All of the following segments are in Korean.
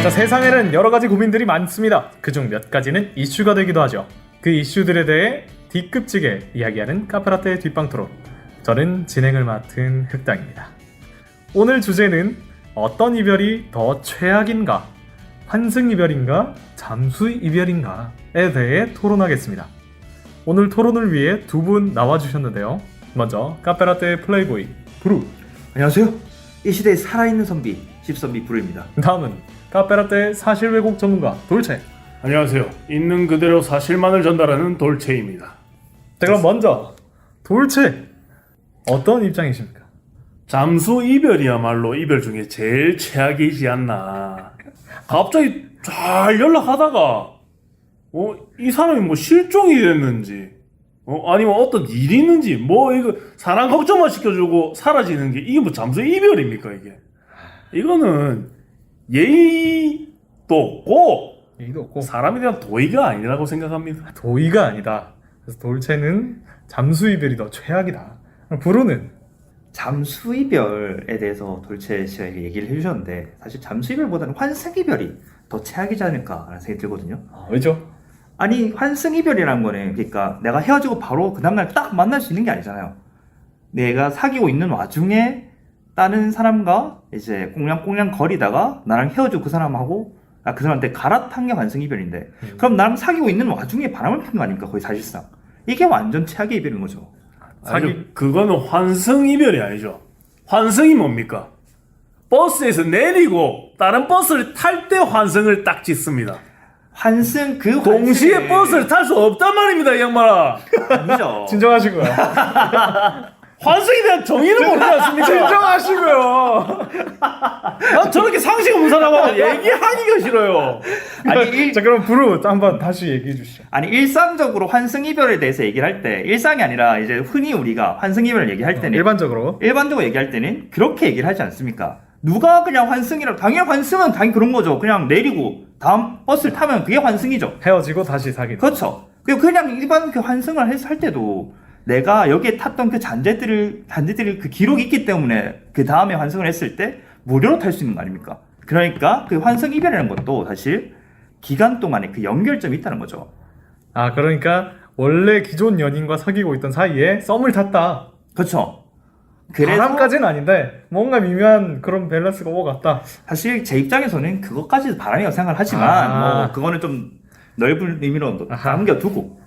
자, 세상에는 여러 가지 고민들이 많습니다. 그중 몇 가지는 이슈가 되기도 하죠. 그 이슈들에 대해 뒤끝지게 이야기하는 카페라떼 뒷방토론. 저는 진행을 맡은 흑당입니다. 오늘 주제는 어떤 이별이 더 최악인가? 환승 이별인가? 잠수 이별인가에 대해 토론하겠습니다. 오늘 토론을 위해 두 분 나와주셨는데요. 먼저 카페라떼 플레이보이 브루. 안녕하세요. 이 시대의 살아있는 선비 10선비 브루입니다. 다음은 카페라떼 사실 왜곡 전문가 돌체. 안녕하세요. 있는 그대로 사실만을 전달하는 돌체입니다. 자, 그럼 먼저 돌체 어떤 입장이십니까? 잠수 이별이야말로 이별 중에 제일 최악이지 않나. 갑자기 잘 연락하다가 이 사람이 뭐 실종이 됐는지 아니면 어떤 일이 있는지 이거 사랑 걱정만 시켜주고 사라지는 게 이게 뭐 잠수 이별입니까 이게? 이거는 예의도 없고 사람에 대한 도의가 아니라고 생각합니다. 도의가 아니다. 그래서 돌체는 잠수 이별이 더 최악이다. 브루는 잠수 이별에 대해서 돌체 씨가 얘기를 해주셨는데 사실 잠수 이별보다는 환승 이별이 더 최악이지 않을까라는 생각이 들거든요. 왜죠? 아니 환승 이별이라는 거는 그러니까 내가 헤어지고 바로 그 다음날 딱 만날 수 있는 게 아니잖아요. 내가 사귀고 있는 와중에 다른 사람과 이제 꽁냥꽁냥 거리다가 나랑 헤어지고 그 사람하고 그 사람한테 갈아탄 게 환승 이별인데 그럼 나랑 사귀고 있는 와중에 바람을 핀 거 아닙니까? 거의 사실상 이게 완전 최악의 이별인 거죠. 그거는 환승 이별이 아니죠. 환승이 뭡니까? 버스에서 내리고 다른 버스를 탈 때 환승을 딱 짓습니다. 환승 동시에 버스를 탈 수 없단 말입니다, 이 양반아. 아니죠. 진정하시고요. 환승에 대한 정의는 모르지 않습니까? 진정하시고요. 저렇게 상식 없는 사람하고 얘기하기가 싫어요. 아니 자, 그럼 브루 한번 다시 얘기해 주시죠. 아니 일상적으로 환승 이별에 대해서 얘기를 할 때 일상이 아니라 이제 흔히 우리가 환승 이별을 얘기할 때는 일반적으로 얘기할 때는 그렇게 얘기를 하지 않습니까? 누가 그냥 환승이라고 당연히 환승은 당연히 그런 거죠. 그냥 내리고 다음 버스를 타면 그게 환승이죠. 헤어지고 다시 사귀는. 그렇죠. 그냥 일반 그 환승을 할 때도 내가 여기에 탔던 그 잔재들을 그 기록이 있기 때문에 그 다음에 환승을 했을 때 무료로 탈 수 있는 거 아닙니까? 그러니까 그 환승 이별이라는 것도 사실 기간 동안에 그 연결점이 있다는 거죠. 아, 그러니까 원래 기존 연인과 사귀고 있던 사이에 썸을 탔다. 그렇죠. 바람까지는 아닌데 뭔가 미묘한 그런 밸런스가 오갔다. 사실 제 입장에서는 그것까지 바람이라고 생각을 하지만 그거는 좀 넓은 의미로 남겨두고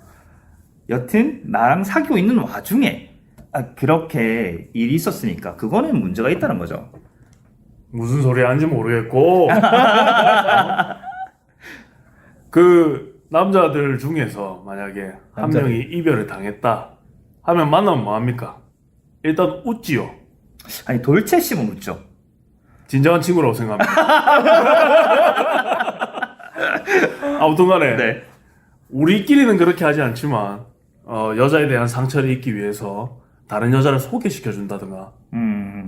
여튼 나랑 사귀고 있는 와중에 그렇게 일이 있었으니까 그거는 문제가 있다는 거죠. 무슨 소리 하는지 모르겠고 그 남자들 중에서 만약에 한 명이 이별을 당했다 하면 만나면 뭐합니까? 일단 웃지요. 아니 돌체 씨는 웃죠. 진정한 친구라고 생각합니다. 아무튼 간에 네. 우리끼리는 그렇게 하지 않지만 여자에 대한 상처를 잊기 위해서 다른 여자를 소개시켜준다든가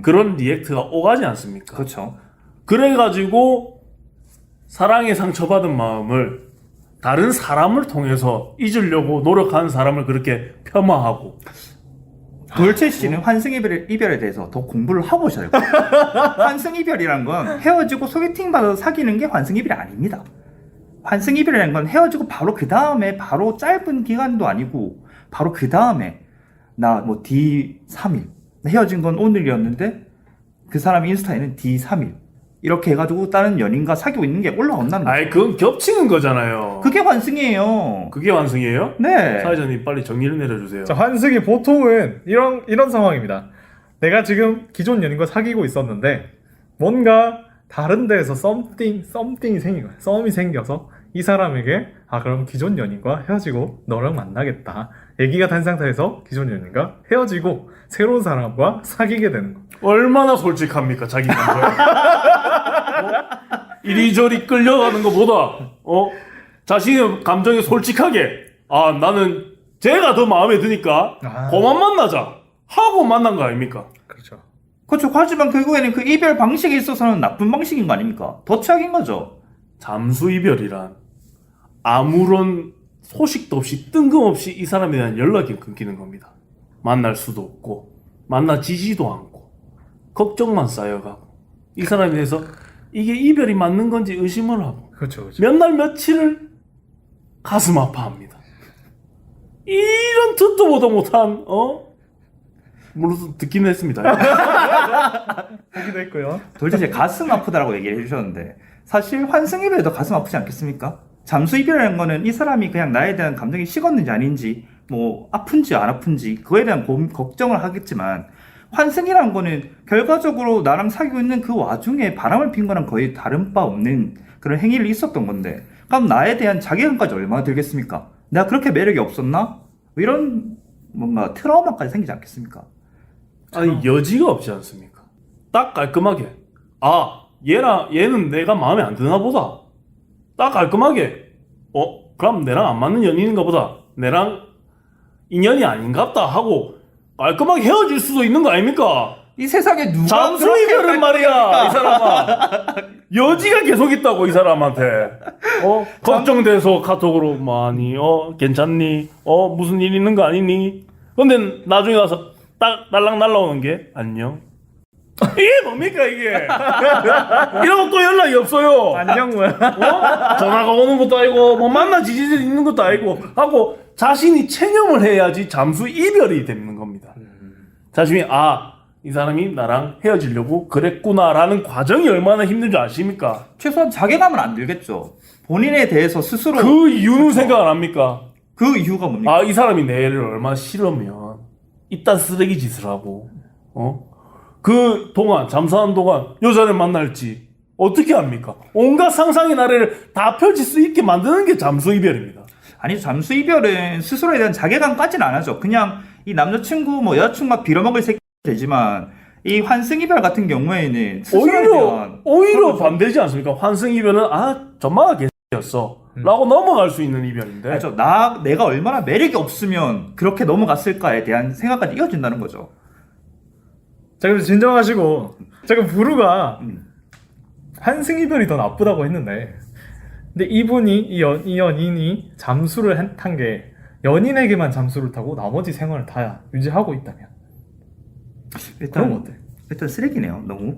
그런 리액트가 오가지 않습니까? 그렇죠. 그래가지고 사랑에 상처받은 마음을 다른 사람을 통해서 잊으려고 노력하는 사람을 그렇게 폄하하고 돌체 씨는 환승 이별에 대해서 더 공부를 하고 오셔야 돼요. 환승 이별이란 건 헤어지고 소개팅 받아서 사귀는 게 환승 이별이 아닙니다. 환승 이별이라는 건 헤어지고 바로 그 다음에 바로 짧은 기간도 아니고 바로 그 다음에 나 뭐 D3일 헤어진 건 오늘이었는데 그 사람 인스타에는 D3일 이렇게 해가지고 다른 연인과 사귀고 있는 게 올라온다는 거죠. 아이 그건 겹치는 거잖아요. 그게 환승이에요. 그게 완승이에요? 네. 사회자님 빨리 정리를 내려주세요. 자, 환승이 보통은 이런 상황입니다. 내가 지금 기존 연인과 사귀고 있었는데 뭔가 다른 데에서 썸띵이 생긴 거야. 썸이 생겨서 이 사람에게 그럼 기존 연인과 헤어지고 너랑 만나겠다. 얘기가 된 상태에서 기존 연인과 헤어지고 새로운 사람과 사귀게 되는 거. 얼마나 솔직합니까 자기 감정에. 이리저리 끌려가는 것보다 자신의 감정에 솔직하게 나는 쟤가 더 마음에 드니까 그만 만나자 하고 만난 거 아닙니까? 그렇죠. 그렇죠. 하지만 결국에는 그 이별 방식에 있어서는 나쁜 방식인 거 아닙니까? 더 최악인 거죠. 잠수 이별이란 아무런 소식도 없이 뜬금없이 이 사람에 대한 연락이 끊기는 겁니다. 만날 수도 없고 만나지지도 않고 걱정만 쌓여가고 이 사람에 대해서 이게 이별이 맞는 건지 의심을 하고 그렇죠, 그렇죠. 몇 날 며칠을 가슴 아파합니다. 이런 듣도 보도 못한 물론 듣긴 했습니다. 하기도 했고요. 도대체 가슴 아프다라고 얘기를 해주셨는데 사실 환승이별도 가슴 아프지 않겠습니까? 잠수이별이라는 거는 이 사람이 그냥 나에 대한 감정이 식었는지 아닌지 뭐 아픈지 안 아픈지 그거에 대한 걱정을 하겠지만 환승이라는 거는 결과적으로 나랑 사귀고 있는 그 와중에 바람을 핀 거랑 거의 다른 바 없는 그런 행위를 있었던 건데 그럼 나에 대한 자괴감까지 얼마나 들겠습니까? 내가 그렇게 매력이 없었나? 이런 뭔가 트라우마까지 생기지 않겠습니까? 아니 여지가 없지 않습니까? 딱 깔끔하게 얘는 내가 마음에 안 드나 보다. 딱 깔끔하게 그럼 내랑 안 맞는 연인인가 보다. 내랑 인연이 아닌갑다 하고 깔끔하게 헤어질 수도 있는 거 아닙니까? 이 세상에 누가 잠수 그렇게 이별은 말이야 이 사람아. 여지가 계속 있다고 이 사람한테. 걱정돼서 카톡으로 많이 괜찮니? 무슨 일 있는 거 아니니? 근데 나중에 가서 딱 날랑 날라오는 게 안녕. 이게 뭡니까 이게? 이러고 또 연락이 없어요. 안녕 뭐야? 전화가 오는 것도 아니고 뭐 만나 지지들 있는 것도 아니고 하고 자신이 체념을 해야지 잠수 이별이 되는 겁니다. 자신이 이 사람이 나랑 헤어지려고 그랬구나라는 과정이 얼마나 힘든 줄 아십니까? 최소한 자괴감은 안 들겠죠. 본인에 대해서 스스로 그 이유는 생각 안 합니까? 그 이유가 뭡니까? 이 사람이 내를 얼마나 싫으면 이딴 쓰레기 짓을 하고 그 동안 잠수하는 동안 여자를 만날지 어떻게 합니까? 온갖 상상의 나래를 다 펼칠 수 있게 만드는 게 잠수 이별입니다. 아니 잠수 이별은 스스로에 대한 자괴감까지는 안 하죠. 그냥 이 남자친구 뭐 여자친구가 빌어먹을 새끼 되지만 이 환승 이별 같은 경우에는 스스로에 대한 오히려 그렇죠. 반대지 않습니까? 환승 이별은 전마가 개였어 라고 넘어갈 수 있는 이별인데. 그렇죠. 내가 얼마나 매력이 없으면 그렇게 넘어갔을까에 대한 생각까지 이어진다는 거죠. 자, 그럼 진정하시고. 자, 그럼 부루가 음. 환승 이별이 더 나쁘다고 했는데, 근데 이분이 이 연인이 잠수를 탄 게 연인에게만 잠수를 타고 나머지 생활을 다 유지하고 있다면 그럼 어때? 일단 쓰레기네요. 너무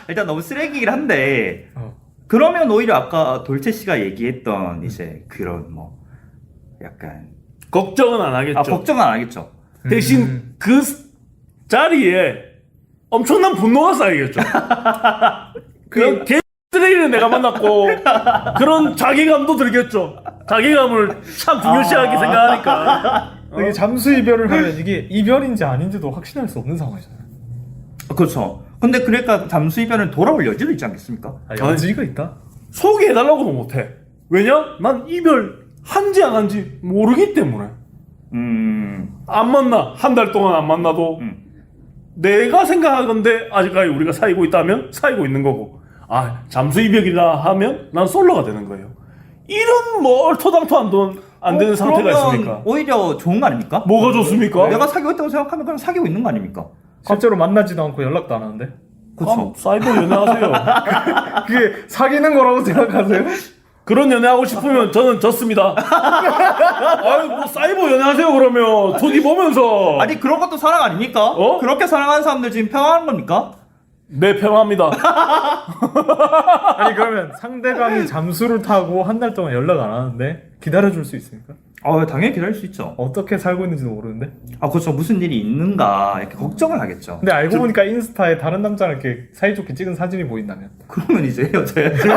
일단 너무 쓰레기긴 한데 어. 그러면 오히려 아까 돌체 씨가 얘기했던 이제 그런 뭐 약간 걱정은 안 하겠죠. 걱정은 안 하겠죠. 대신 그 자리에 엄청난 분노가 쌓이겠죠. 그런 개쓰레기를 내가 만났고 그런 자괴감도 들겠죠. 자괴감을 참 중요시하게 생각하니까. 이게 잠수 이별을 하면 이게 이별인지 아닌지도 확신할 수 없는 상황이잖아요. 그렇죠. 근데 그러니까 잠수 이별은 돌아올 여지도 있지 않겠습니까? 여지가 있다? 소개해달라고도 못해. 왜냐? 난 이별 한지 안 한지 모르기 때문에. 안 만나. 한 달 동안 안 만나도 내가 생각하건데 아직까지 우리가 사귀고 있다면 사귀고 있는 거고, 잠수 이별이라 하면 난 솔로가 되는 거예요. 이런 뭐 얼토당토 안 되는 상태가 그러면 있으니까. 오히려 좋은 거 아닙니까? 뭐가 좋습니까? 내가 사귀고 있다고 생각하면 그냥 사귀고 있는 거 아닙니까? 실제로 만나지도 않고 연락도 안 하는데? 그렇죠. 사이버 연애하세요. 그게 사귀는 거라고 생각하세요? 그런 연애하고 싶으면 저는 졌습니다. 뭐 사이버 연애하세요 그러면 2D 보면서. 아니 그런 것도 사랑 아닙니까? 그렇게 사랑하는 사람들 지금 평화하는 겁니까? 네, 평화합니다. 아니 그러면 상대방이 잠수를 타고 한 달 동안 연락 안 하는데 기다려줄 수 있습니까? 당연히 기다릴 수 있죠. 어떻게 살고 있는지도 모르는데? 그렇죠. 무슨 일이 있는가 이렇게 걱정을 하겠죠. 근데 알고 보니까 인스타에 다른 남자랑 이렇게 사이좋게 찍은 사진이 보인다면 그러면 이제 헤어져야죠.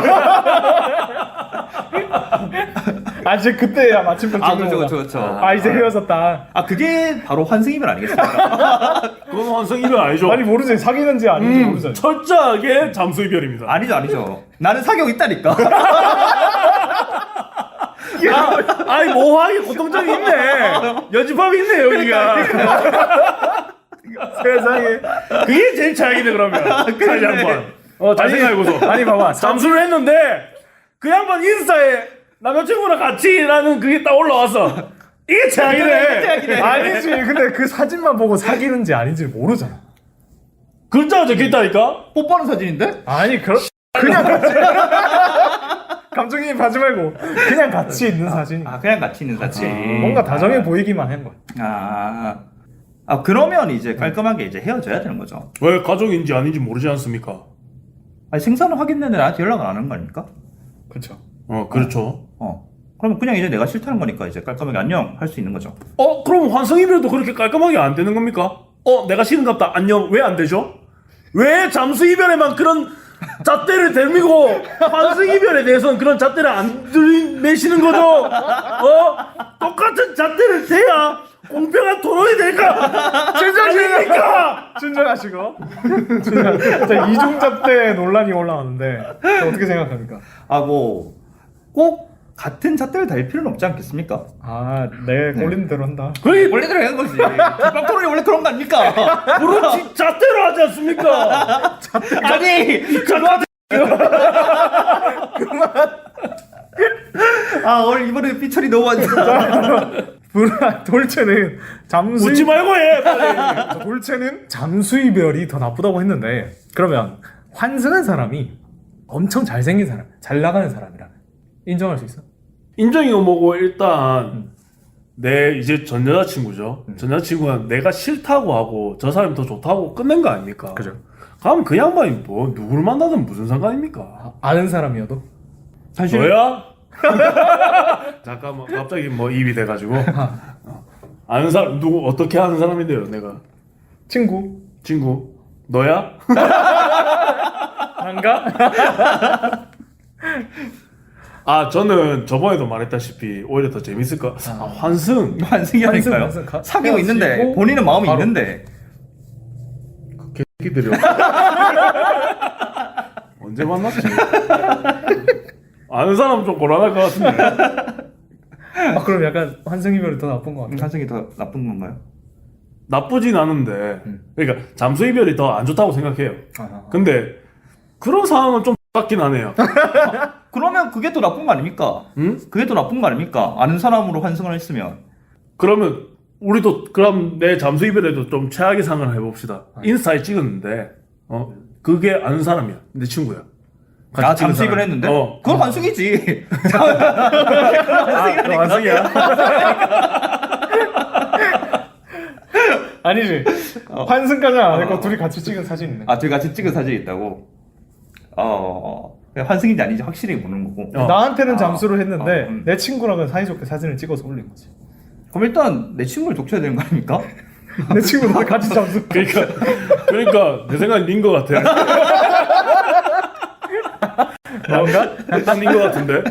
이제 그때야 마침표 찍는 거다. 그렇죠. 이제 헤어졌다. 그게 바로 환승이별 아니겠습니까? 그건 환승 이별 아니죠. 아니 모르지, 사귀는지 아닌지 모르잖아. 철저하게 잠수 이별입니다. 아니죠. 나는 사귀고 있다니까. 모호하게 고통점이 있네. 여지밥이 있네 여기가. 세상에. 그게 제일 최악이네 그러면. 그 양반. 잘 생각해보소. 아니 봐봐, 잠수를 했는데 그 양반 인스타에 남자친구랑 같이라는 그게 딱 올라왔어. 이게 최악이네. 아니지. 근데 그 사진만 보고 사귀는지 아닌지 모르잖아. 글자가 적혀있다니까? 뽀뽀하는 사진인데? 아니 그냥 같이 감정이입 하지 말고 그냥 같이 있는 사진. 그냥 같이 있는 사진. 뭔가 다정해 보이기만 한 거야. 그러면 이제 깔끔하게 이제 헤어져야 되는 거죠. 왜 가족인지 아닌지 모르지 않습니까? 아니 생산을 하겠는데 나한테 연락을 안 하는 거 아닙니까? 그렇죠. 그렇죠. 그러면 그냥 이제 내가 싫다는 거니까 이제 깔끔하게 안녕 할 수 있는 거죠. 그럼 환승이별도 그렇게 깔끔하게 안 되는 겁니까? 내가 싫은갑다. 안녕. 왜 안 되죠? 왜 잠수 이별에만 그런 잣대를 대미고 환승 이별에 대해서는 그런 잣대를 안 들이내시는 거죠? 똑같은 잣대를 대야 공평한 토론이 될까? 진짜입니까? 진정하시고. 자, 이중잣대 논란이 올라왔는데 어떻게 생각합니까? 꼭 같은 잣대를 달 필요는 없지 않겠습니까? 내 꼴리는 대로 한다. 원래대로 하는 거지. 뒷방 토론이 원래 그런 거 아닙니까? 그렇지 잣대로 하지 않습니까? 아니 그거 오늘 이번에 삐처리 너무 안 좋아. 돌체는 잠수 웃지 말고 해 빨리. 돌체는 잠수 이별이 더 나쁘다고 했는데 그러면 환승한 사람이 엄청 잘생긴 사람, 잘 나가는 사람이라면 인정할 수 있어? 인정이 뭐고 일단 내 이제 전 여자친구죠. 전 여자친구가 내가 싫다고 하고 저 사람이 더 좋다고 끝낸 거 아닙니까? 그죠. 그럼 그 양반이 뭐 누구를 만나든 무슨 상관입니까? 아는 사람이어도? 사실 너야? 잠깐만 갑자기 뭐 입이 돼가지고 아는 사람 누구 어떻게 아는 사람인데요 내가 친구? 너야? 난가? 저는 저번에도 말했다시피 오히려 더 재밌을 거 환승이라니까요. 환승. 사귀고 있는데 헤어지고 본인은 마음이 바로. 있는데 개새끼들이요. 언제 만났지? 아는 사람 좀 곤란할 것 같은데. 그럼 약간 환승 이별이 더 나쁜 것 같아. 환승이 더 나쁜 건가요? 나쁘진 않은데 그러니까 잠수 이별이 더 안 좋다고 생각해요. 근데 그런 상황은 좀 같긴 하네요. 그러면 그게 또 나쁜 거 아닙니까? 응? 그게 또 나쁜 거 아닙니까? 아는 사람으로 환승을 했으면 그러면 우리도 그럼 내 잠수 이별에도 좀 최악의 상을 해봅시다. 인스타에 찍었는데 그게 아는 사람이야. 내 친구야. 나 잠수 이별 했는데? 그건 환승이지. 그거 환승이야? 아니지. 환승까지는 안 했고 둘이 같이 찍은 사진 있네. 둘이 같이 찍은 사진이 있다고? 환승인지 아닌지 확실히 모르는 거고. 나한테는 잠수를 했는데 음. 내 친구랑은 사이좋게 사진을 찍어서 올린 거지. 그럼 일단 내 친구를 독쳐야 되는 거 아닙니까? 내 친구랑 같이 잠수. 그러니까 내 생각엔 닌거 같아. 뭔가? 약간 닌거 같은데?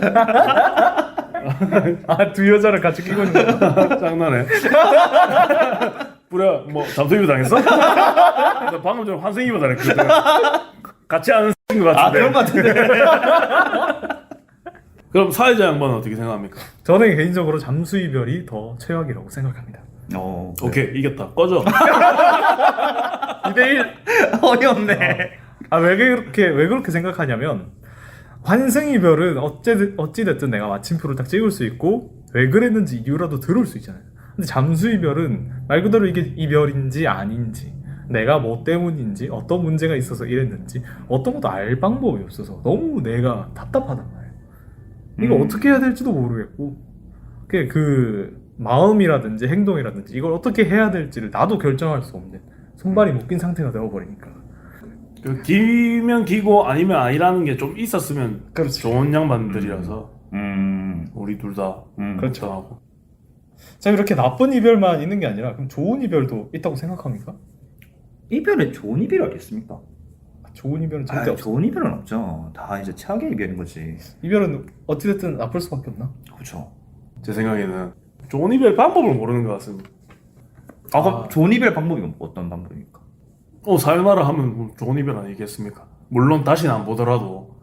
두 여자를 같이 끼고 있는 거. 장난해. 뿌려 뭐 잠수 이별 당했어? 나 방금 전에 환승 이별 당했거든. 같이 아는 것 같은데. 그런 거 같은데. 그럼 사회자 양반은 어떻게 생각합니까? 저는 개인적으로 잠수 이별이 더 최악이라고 생각합니다. 오케이 이겼다. 꺼져. 2대1. 어이없네. 왜 그렇게 생각하냐면 환승 이별은 어찌됐든 내가 마침표를 딱 찍을 수 있고 왜 그랬는지 이유라도 들을 수 있잖아요. 근데 잠수 이별은 말 그대로 이게 이별인지 아닌지 내가 뭐 때문인지 어떤 문제가 있어서 이랬는지 어떤 것도 알 방법이 없어서 너무 내가 답답하단 말이에요. 이거 어떻게 해야 될지도 모르겠고 그 마음이라든지 행동이라든지 이걸 어떻게 해야 될지를 나도 결정할 수 없는 손발이 묶인 상태가 되어버리니까. 그 기면 기고 아니면 아니라는 게 좀 있었으면 그렇지. 좋은 양반들이라서 우리 둘 다 그렇죠. 하고. 자, 이렇게 나쁜 이별만 있는 게 아니라 그럼 좋은 이별도 있다고 생각합니까? 이별에 좋은 이별이 어딨습니까? 좋은 이별은 절대 없어. 좋은 이별은 없죠. 다 이제 최악의 이별인 거지. 이별은 어찌됐든 나쁠 수밖에 없나? 그렇죠. 제 생각에는 좋은 이별 방법을 모르는 것 같습니다. 그럼 좋은 이별 방법이 어떤 방법입니까? 사요나라 하면 뭐 좋은 이별 아니겠습니까? 물론 다시는 안 보더라도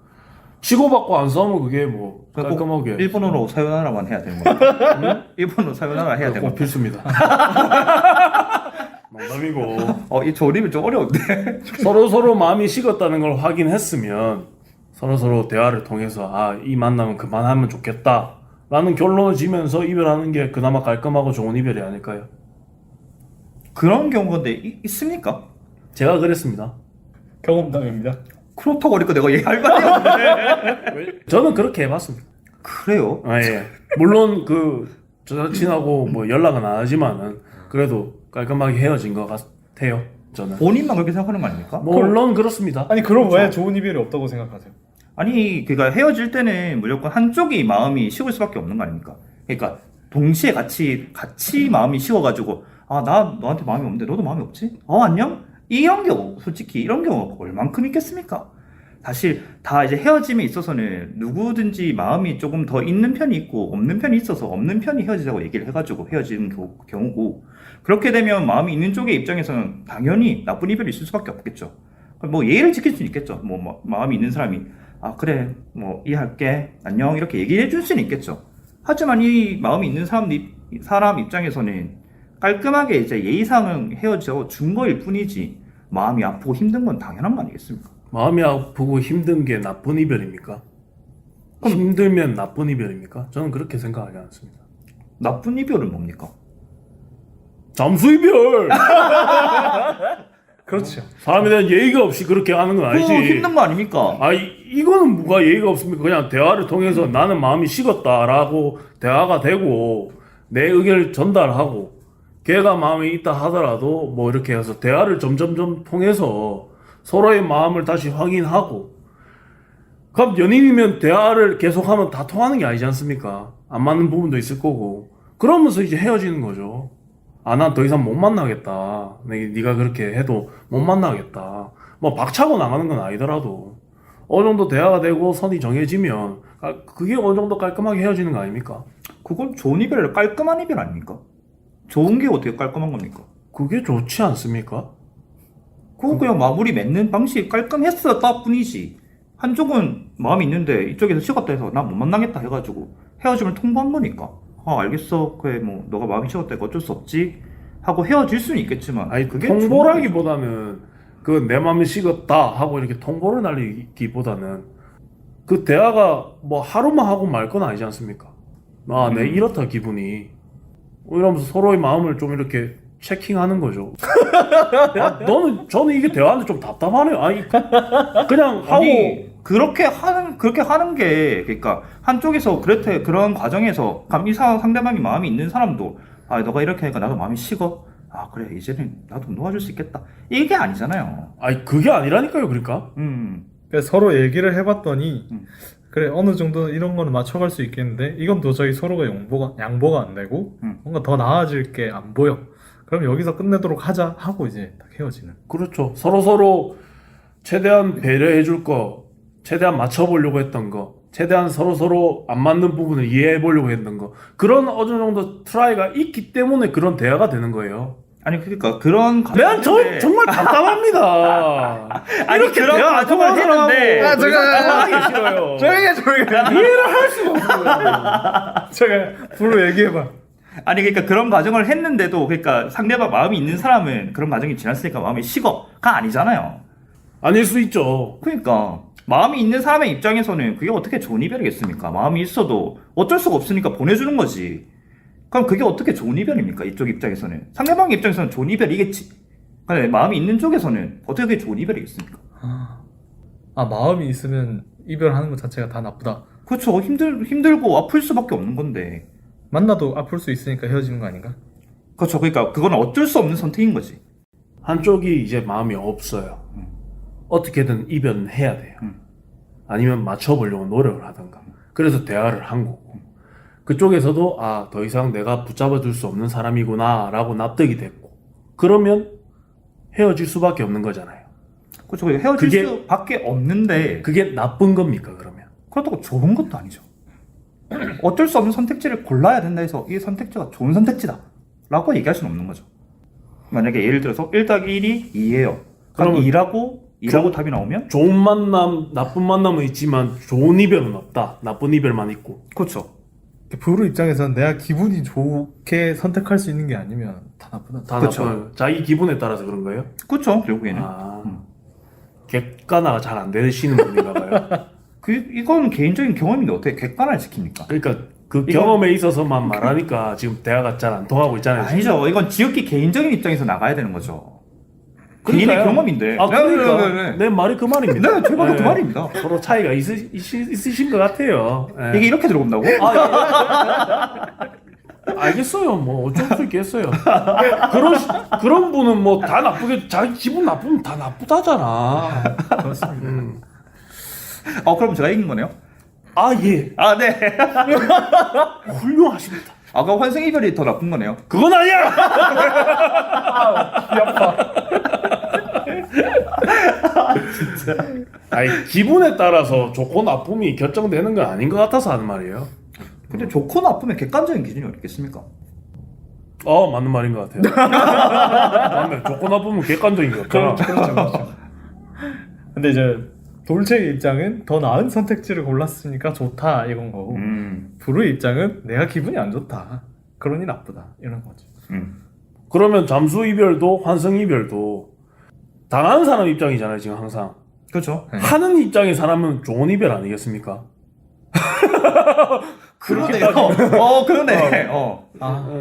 치고받고 안 싸우면 그게 뭐 깔끔하게 일본어로 사요나라만 해야 되는 거야. 일본어로 사요나라 해야 되는 꼭 거야. 필수입니다. 농담이고 이 좋은 이별 좀 어려운데. 서로 마음이 식었다는 걸 확인했으면 서로 대화를 통해서 이 만남은 그만하면 좋겠다라는 결론을 지면서 이별하는 게 그나마 깔끔하고 좋은 이별이 아닐까요? 그런 경우가 있습니까? 제가 그랬습니다. 경험담입니다. 그렇다고 하니까 내가 얘기할 말이 없네. 저는 그렇게 해봤습니다. 그래요? 예. 물론 그 여자친하고 뭐 연락은 안 하지만은 그래도 깔끔하게 헤어진 것 같아요. 저는. 본인만 그렇게 생각하는 거 아닙니까? 물론 그렇습니다. 아니 그럼 왜 좋은 이별이 없다고 생각하세요? 아니 그러니까 헤어질 때는 무조건 한쪽이 마음이 식을 수밖에 없는 거 아닙니까? 그러니까 동시에 같이 마음이 식어가지고 아 나 너한테 마음이 없는데 너도 마음이 없지? 안녕? 이런 경우 솔직히 이런 경우가 얼만큼 있겠습니까? 사실 다 이제 헤어짐에 있어서는 누구든지 마음이 조금 더 있는 편이 있고 없는 편이 있어서 없는 편이 헤어지자고 얘기를 해가지고 헤어지는 경우고, 그렇게 되면 마음이 있는 쪽의 입장에서는 당연히 나쁜 이별이 있을 수밖에 없겠죠. 뭐 예의를 지킬 수는 있겠죠. 뭐 마음이 있는 사람이 아 그래 뭐 이해할게 안녕 이렇게 얘기해 줄 수는 있겠죠. 하지만 이 마음이 있는 사람 입장에서는 깔끔하게 이제 예의상은 헤어져 준 거일 뿐이지 마음이 아프고 힘든 건 당연한 거 아니겠습니까? 마음이 아프고 힘든 게 나쁜 이별입니까? 힘들면 나쁜 이별입니까? 저는 그렇게 생각하지 않습니다. 나쁜 이별은 뭡니까? 잠수 이별! 그렇죠. 사람에 대한 예의가 없이 그렇게 하는 건 아니지. 그거 힘든 거 아닙니까? 이거는 뭐가 예의가 없습니까? 그냥 대화를 통해서 나는 마음이 식었다라고 대화가 되고 내 의견을 전달하고 걔가 마음이 있다 하더라도 뭐 이렇게 해서 대화를 점점점 통해서 서로의 마음을 다시 확인하고, 그럼 연인이면 대화를 계속하면 다 통하는 게 아니지 않습니까? 안 맞는 부분도 있을 거고 그러면서 이제 헤어지는 거죠. 아, 난 더 이상 못 만나겠다. 네가 그렇게 해도 못 만나겠다. 뭐 박차고 나가는 건 아니더라도 어느 정도 대화가 되고 선이 정해지면 그게 어느 정도 깔끔하게 헤어지는 거 아닙니까? 그건 좋은 이별, 깔끔한 이별 아닙니까? 좋은 게 어떻게 깔끔한 겁니까? 그게 좋지 않습니까? 그거 그냥 마무리 맺는 방식이 깔끔했었다 뿐이지. 한쪽은 마음이 있는데 이쪽에서 식었다 해서 나 못 만나겠다 해가지고 헤어짐을 통보한 거니까 아 알겠어 그래 뭐 너가 마음이 식었다니까 어쩔 수 없지 하고 헤어질 수는 있겠지만 아니 그게 통보라기보다는 그 내 마음이 식었다 하고 이렇게 통보를 날리기보다는 그 대화가 뭐 하루만 하고 말 건 아니지 않습니까? 아, 내 이렇다 기분이 이러면서 서로의 마음을 좀 이렇게 체킹하는 거죠. 저는 이게 대화하는데 좀 답답하네요. 아니 그냥 하고. 아니 그렇게 하는 게 그러니까 한쪽에서 그런 과정에서 상대방이 마음이 있는 사람도 아 너가 이렇게 하니까 나도 마음이 식어 아 그래 이제는 나도 놓아줄 수 있겠다 이게 아니잖아요. 아니 그게 아니라니까요. 그러니까 그래서 서로 얘기를 해봤더니 음. 그래 어느 정도 이런 거는 맞춰갈 수 있겠는데 이건 도저히 서로가 양보가 안 되고 뭔가 더 나아질 게 안 보여. 그럼 여기서 끝내도록 하자 하고 이제 딱 헤어지는. 그렇죠. 서로 최대한 배려해 줄 거, 최대한 맞춰보려고 했던 거, 최대한 서로 안 맞는 부분을 이해해 보려고 했던 거, 그런 어느 정도 트라이가 있기 때문에 그런 대화가 되는 거예요. 아니 그러니까 그런 내가 정말 답답합니다. 아니 이렇게 그런 대화 안 통하는 과정을 했는데 사람하고 더 이상 대화하기 싫어요. 조용히 이해를 할 수가 없어요. 제가 불로 얘기해봐. 아니 그러니까 그런 과정을 했는데도 그러니까 상대방 마음이 있는 사람은 그런 과정이 지났으니까 마음이 식어가 아니잖아요. 아닐 수 있죠. 그러니까 마음이 있는 사람의 입장에서는 그게 어떻게 좋은 이별이겠습니까? 마음이 있어도 어쩔 수가 없으니까 보내주는 거지. 그럼 그게 어떻게 좋은 이별입니까? 이쪽 입장에서는. 상대방의 입장에서는 좋은 이별이겠지. 근데 마음이 있는 쪽에서는 어떻게 그게 좋은 이별이겠습니까? 아 마음이 있으면 이별하는 것 자체가 다 나쁘다. 그렇죠. 힘들고 아플 수밖에 없는 건데. 만나도 아플 수 있으니까 헤어지는 거 아닌가? 그렇죠. 그러니까 그건 어쩔 수 없는 선택인 거지. 한쪽이 이제 마음이 없어요. 어떻게든 이별은 해야 돼요. 아니면 맞춰보려고 노력을 하던가. 그래서 대화를 한 거고. 그쪽에서도 아, 더 이상 내가 붙잡아 줄 수 없는 사람이구나 라고 납득이 됐고. 그러면 헤어질 수밖에 없는 거잖아요. 그렇죠. 헤어질 수밖에 없는데 그게 나쁜 겁니까 그러면? 그렇다고 좋은 것도 아니죠. 어쩔 수 없는 선택지를 골라야 된다 해서 이 선택지가 좋은 선택지다 라고 얘기할 수는 없는 거죠. 만약에 예를 들어서 1+1이 2예요. 그럼 그러면 2라고 답이 나오면 좋은 만남, 나쁜 만남은 있지만 좋은 이별은 없다. 나쁜 이별만 있고. 그렇죠. 부부 입장에서는 내가 기분이 좋게 선택할 수 있는 게 아니면 다 나쁘다. 다 그쵸. 나빠요. 자기 기분에 따라서 그런 거예요? 그렇죠. 결국에는 객관화가 잘 안 되시는 분인가 봐요. 이건 개인적인 경험인데 어떻게 객관화를 지킵니까? 그러니까 그 경험에 있어서만 말하니까 지금 대화가 잘 안 통하고 있잖아요. 지금. 아니죠. 이건 지극히 개인적인 입장에서 나가야 되는 거죠. 개인의 그러니까요. 경험인데. 아, 그러니까 네. 내 말이 그 말입니다. 네, 제 말도 그 말입니다. 서로 차이가 있으신 것 같아요. 예. 이게 이렇게 들어온다고? 아, 알겠어요. 뭐 어쩔 수 있겠어요. 그런 분은 뭐 다 나쁘게 자기 기분 나쁘면 다 나쁘다잖아. 그렇습니다. 그럼 제가 이긴 거네요? 아 예. 아, 네. 훌륭하십니다. 그럼 환승 이별이 더 나쁜 거네요? 그건 아니야. 아니 기분에 따라서 좋고 나쁨이 결정되는 건 아닌 것 같아서 하는 말이에요. 근데 좋고 나쁘면 객관적인 기준이 어디 있겠습니까? 맞는 말인 것 같아요. 맞네. 좋고 나쁘면 객관적인 거 없잖아. 그렇죠. 근데 이제 돌체의 입장은 더 나은 선택지를 골랐으니까 좋다 이건 거고 브루의 입장은 내가 기분이 안 좋다 그러니 나쁘다 이런 거지. 그러면 잠수 이별도 환승 이별도 당하는 사람 입장이잖아요 지금 항상. 그렇죠. 네. 하는 입장의 사람은 좋은 이별 아니겠습니까? 그러네요. 그러네.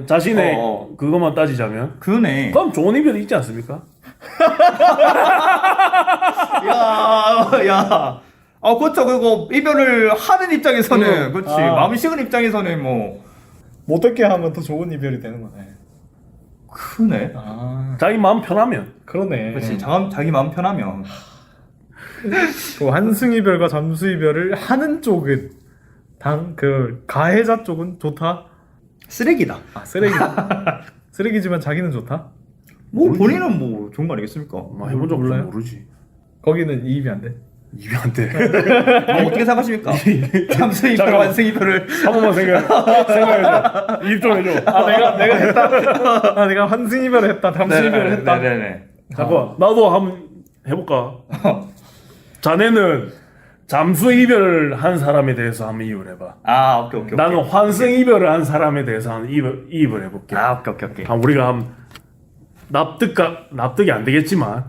자신의 그것만 따지자면 그러네. 그럼 좋은 이별이 있지 않습니까? 야. 그렇죠. 그리고 이별을 하는 입장에서는 그렇지. 마음이 식은 입장에서는 뭐 못했게 하면 더 좋은 이별이 되는 거네. 크네. 자기 마음 편하면. 그러네. 그렇지. 자기 마음 편하면. 그 환승 이별과 잠수 이별을 하는 쪽은 그 가해자 쪽은 좋다. 쓰레기다. 쓰레기다. 쓰레기지만 자기는 좋다. 뭐 본인은 뭐 좋은 거 아니겠습니까? 해본 적 몰라요? 모르지. 거기는 이입이 안 돼. 입이 안 돼. 어떻게 생각하십니까? 잠수 이별, 잠깐만. 완승 이별을. 한 번만 생각해줘. 입 좀 해줘. 내가 했다. 내가 환승 이별을 했다. 잠수 이별을 했다. 네네네. 잠깐 나도 한번 해볼까? 자네는 잠수 이별을 한 사람에 대해서 한번 이입을 해봐. 오케이. 나는 환승 이별을 한 사람에 대해서 한번 이입을 해볼게. 오케이. 우리가 한번 납득이 안 되겠지만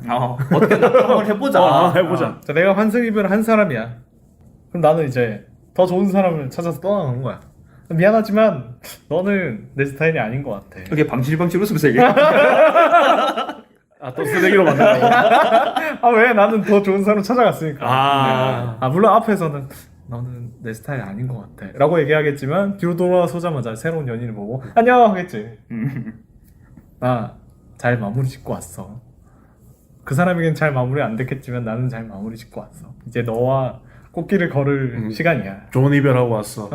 어떻게 한번 해보자. 해보자. 자, 내가 환승 이별을 한 사람이야. 그럼 나는 이제 더 좋은 사람을 찾아서 떠나는 거야. 미안하지만 너는 내 스타일이 아닌 것 같아. 그게 방실방실 웃으면서 얘기해. 또 쓰레기로 만든다고. 왜? 나는 더 좋은 사람 찾아갔으니까. 물론 앞에서는 너는 내 스타일이 아닌 것 같아 라고 얘기하겠지만 뒤로 돌아서자마자 새로운 연인을 보고 안녕 하겠지. 잘 마무리 짓고 왔어. 그 사람에겐 잘 마무리 안 됐겠지만 나는 잘 마무리 짓고 왔어. 이제 너와 꽃길을 걸을 시간이야. 좋은 이별하고 왔어.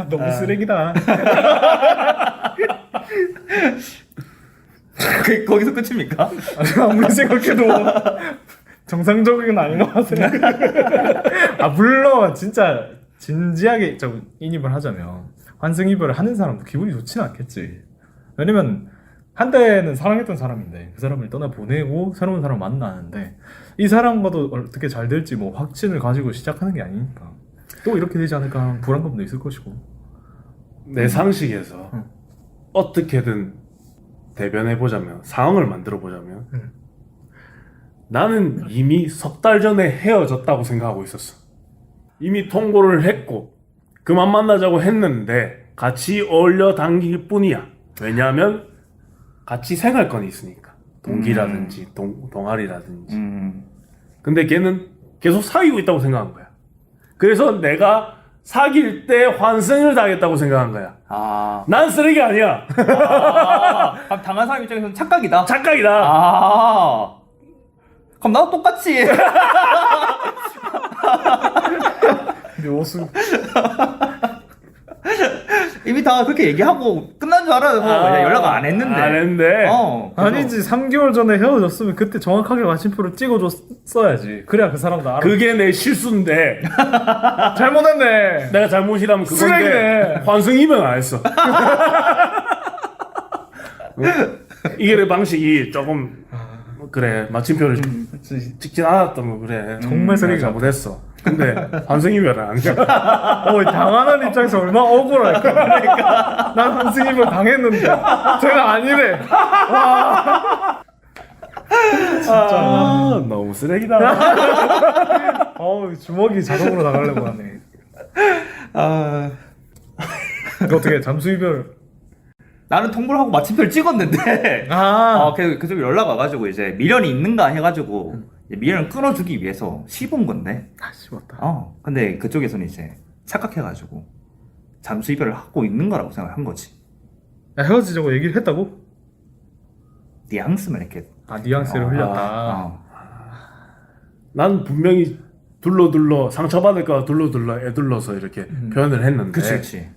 너무 쓰레기다. 거기서 끝입니까? 아무리 생각해도 정상적인 아닌 것 같아. 물론 진짜 진지하게 인입을 하자면 환승 이별을 하는 사람도 기분이 좋지는 않겠지. 왜냐면 한때는 사랑했던 사람인데 그 사람을 떠나 보내고 새로운 사람 만나는데 이 사람과도 어떻게 잘 될지 뭐 확신을 가지고 시작하는 게 아니니까 또 이렇게 되지 않을까 하는 불안감도 있을 것이고. 내 상식에서 어떻게든 대변해보자면 상황을 만들어보자면 나는 이미 석 달 전에 헤어졌다고 생각하고 있었어. 이미 통보를 했고 그만 만나자고 했는데 같이 어울려 당길 뿐이야. 왜냐하면 같이 생활권이 있으니까. 동기라든지 동아리라든지. 근데 걔는 계속 사귀고 있다고 생각한 거야. 그래서 내가 사귈 때 환승을 당했다고 생각한 거야. 난 쓰레기 아니야. 그럼 당한 사람 입장에서는 착각이다. 착각이다. 그럼 나도 똑같이. 묘수. 이미 다 그렇게 얘기하고 끝난 줄 알아요. 연락 안 했는데. 안 했는데. 아니지 3개월 전에 헤어졌으면 그때 정확하게 마침표를 찍어줬어야지. 그래야 그 사람도 알아. 그게 내 실수인데 잘못했네. 내가 잘못이라면 그건데 쓰레기네. 환승이면 안 했어. 이게 내 방식이 조금 그래 마침표를 찍진 않았던 거 그래. 정말 쓰레기 내가 잘못했어. 근데 환승이면 아니야. 당하는 입장에서 얼마나 억울할까. 그러니까 난 환승이별 당했는데 제가 아니래. 와. 진짜 너무 쓰레기다. 주먹이 자동으로 나가려고 하네. 어떻게 잠수 이별? 나는 통보를 하고 마침표를 찍었는데 그쪽 연락 와가지고 이제 미련이 있는가 해가지고 이제 미련을 끊어주기 위해서 씹은 건데. 씹었다. 근데 그쪽에서는 이제 착각해가지고 잠수 이별을 하고 있는 거라고 생각한 거지. 야, 헤어지자고 얘기를 했다고? 뉘앙스만 이렇게 뉘앙스를 흘렸다. 어. 난 분명히 둘러둘러 상처받을까 둘러둘러 애둘러서 이렇게 표현을 했는데 그치.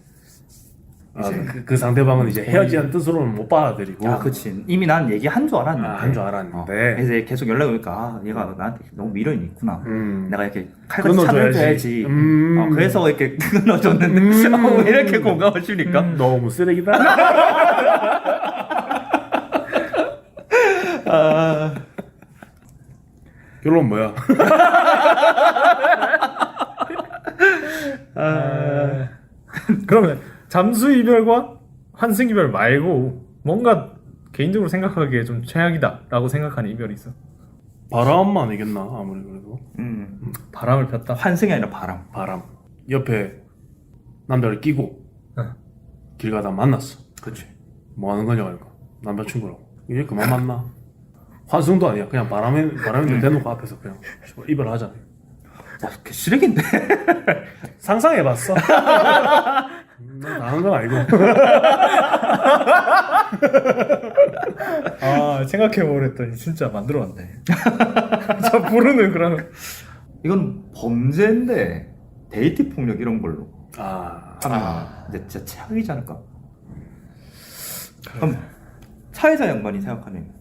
그 상대방은 이제 헤어지자는 뜻으로는 못 받아들이고 그치. 이미 난 얘기한 줄 알았는데. 한 줄 알았는데 그래서 계속 연락이 오니까 얘가 나한테 너무 미련이 있구나. 내가 이렇게 칼같이 끊어줘야지. 차려줘야지. 그래서 이렇게 끊어줬는데 왜 이렇게 공감을 주니까. 너무 쓰레기다. 결론 뭐야? 그러면 잠수 이별과 환승 이별 말고 뭔가 개인적으로 생각하기에 좀 최악이다라고 생각하는 이별이 있어. 바람만 이겼나 아무리 그래도. 바람을 폈다. 환승이 아니라 바람. 바람. 옆에 남자를 끼고 응. 길 가다 만났어. 그치. 뭐 하는 거냐 이거. 남자친구라고. 이게 그만 만나. 환승도 아니야. 그냥 바람에 대놓고 앞에서 그냥 이별하자. 그 쓰레기인데. 상상해봤어. 난 당한 건 아니고. 생각해보랬더니 진짜 만들어왔네. 저 부르는 그런. 이건 범죄인데 데이트 폭력 이런 걸로 아, 이제 진짜 최악이지 않을까? 그럼 사회자 양반이 생각하는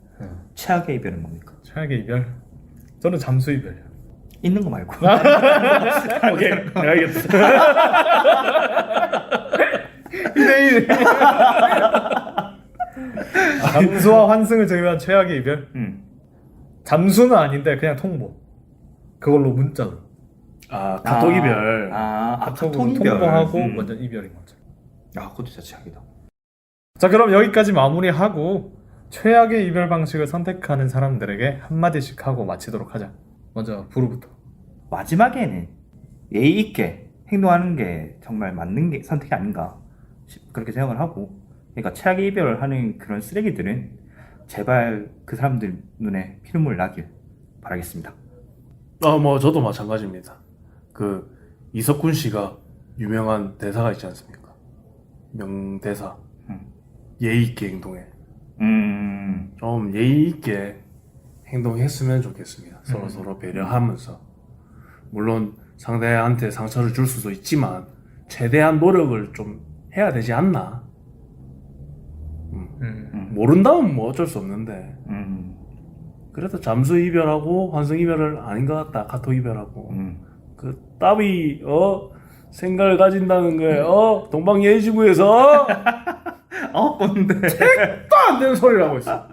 최악의 이별은 뭡니까? 최악의 이별? 저는 잠수 이별이야. 있는 거 말고. 오케이. 내가 알겠다. 2대1. 잠수와 환승을 제외한 최악의 이별? 잠수는 아닌데 그냥 통보. 그걸로 문자로. 카톡 이별. 카톡 이별. 통보하고 완전 이별인 거죠. 그것도 진짜 최악이다. 자, 그럼 여기까지 마무리하고 최악의 이별 방식을 선택하는 사람들에게 한마디씩 하고 마치도록 하자. 먼저 부르부터. 마지막에는 예의 있게 행동하는 게 정말 맞는 게 선택이 아닌가 그렇게 생각을 하고, 그러니까 최악의 이별을 하는 그런 쓰레기들은 제발 그 사람들 눈에 피눈물 나길 바라겠습니다. 뭐 저도 마찬가지입니다. 그 이석훈 씨가 유명한 대사가 있지 않습니까? 명대사. 예의 있게 행동해. 좀 예의 있게 행동했으면 좋겠습니다. 서로 배려하면서. 물론 상대한테 상처를 줄 수도 있지만 최대한 노력을 좀 해야 되지 않나. 모른다면 뭐 어쩔 수 없는데. 그래도 잠수 이별하고 환승 이별은 아닌 것 같다. 카톡 이별하고. 그 따위 생각을 가진다는 거에 동방 예의지구에서 꼰대. 책도 안 되는 소리를 하고 있어.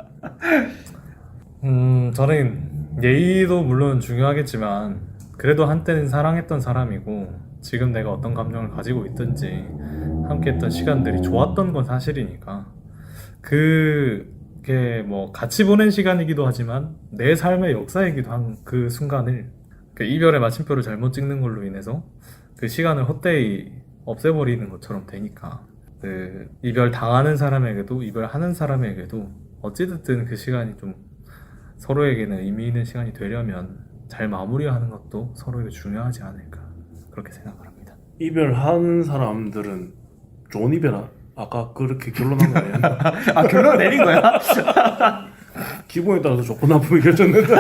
저는 예의도 물론 중요하겠지만 그래도 한때는 사랑했던 사람이고 지금 내가 어떤 감정을 가지고 있든지 함께했던 시간들이 좋았던 건 사실이니까 그게 뭐 같이 보낸 시간이기도 하지만 내 삶의 역사이기도 한 그 순간을 그 이별의 마침표를 잘못 찍는 걸로 인해서 그 시간을 헛되이 없애버리는 것처럼 되니까 그 이별 당하는 사람에게도 이별하는 사람에게도 어찌됐든 그 시간이 좀 서로에게는 의미 있는 시간이 되려면 잘 마무리하는 것도 서로에게 중요하지 않을까 그렇게 생각을 합니다. 이별하는 사람들은 좋은 이별 아까 그렇게 결론한 거 아니야? 결론 내린 거야? 기분에 따라서 좋고 나쁘게 결정된다.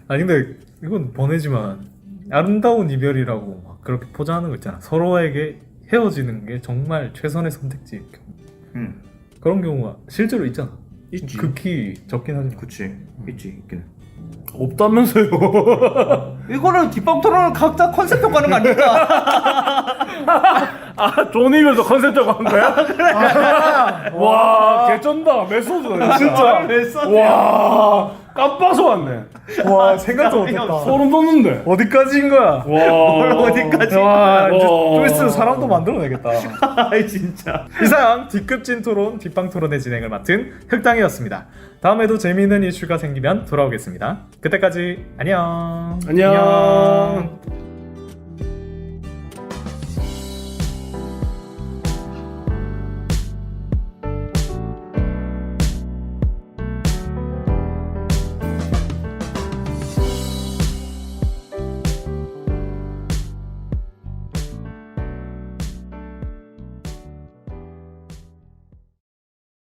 아니 근데 이건 번외지만 아름다운 이별이라고 막 그렇게 포장하는 거 있잖아. 서로에게 헤어지는 게 정말 최선의 선택지일 경우. 그런 경우가 실제로 있잖아. 있지. 극히 적긴 하지만. 그치. 있긴. 없다면서요. 이거는 뒷방 토론을 각자 컨셉 평가하는 거 아닙니까? 좋은 이별도 컨셉적으로 한 거야? 와, 개쩐다. 메소드. 진짜. 와, 깜빡서 왔네. 와 생각도 못했다. 소름 돋는데. 어디까지인 거야? 뭘 어디까지? 와 좀 있으면 사람도 만들어내겠다. 진짜. 이상 D급 토론 뒷방 토론의 진행을 맡은 흑당이었습니다. 다음에도 재미있는 이슈가 생기면 돌아오겠습니다. 그때까지 안녕. 안녕.